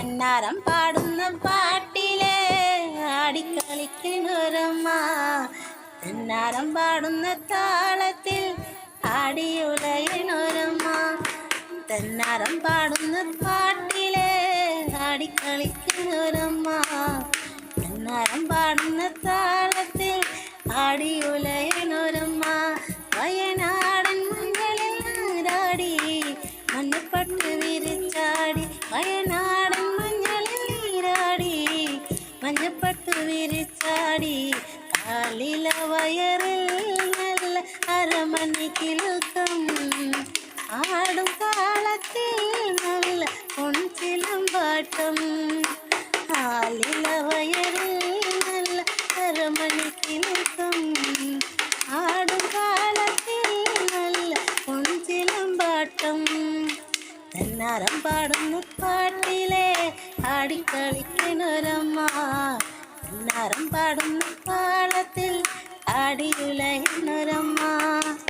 തെന്നാരം പാടുന്ന പാട്ടിലെ ആടിക്കളിക്കുന്നൊരമ്മ, തെന്നാരം പാടുന്ന താളത്തിൽ ആടിയുലയനൊരമ്മ. തെന്നാരം പാടുന്ന പാട്ടിലെ ആടിക്കളിക്കുന്നൊരമ്മ, തെന്നാരം പാടുന്ന താളത്തിൽ ആടിയുലയനൊരമ്മ. വയനാടൻ മഞ്ഞളിൽ നീരാടി മഞ്ഞപ്പട്ട് വിരിച്ചാടി, വയനാടൻ മഞ്ഞളിൽ നീരാടി മഞ്ഞപ്പട്ട് വിരിച്ചാടി. കാലില വയറിൽ നല്ല അരമണി കിലുക്കം, ആടും കാളത്തിൽ നല്ല പൊൻചിലമ്പാട്ടം. കാലില വയറിൽ നല്ല അരമണി കിലുക്കം, ആടും കാളത്തിൽ നല്ല പൊൻചിലമ്പാട്ടം. തെന്നാരം പാടുന്ന പാട്ടിലെ ആടിക്കളിക്കുന്നൊരമ്മ, തെന്നാരം പാടുന്ന താളത്തിൽ ആടിയുലയുന്നൊരമ്മ.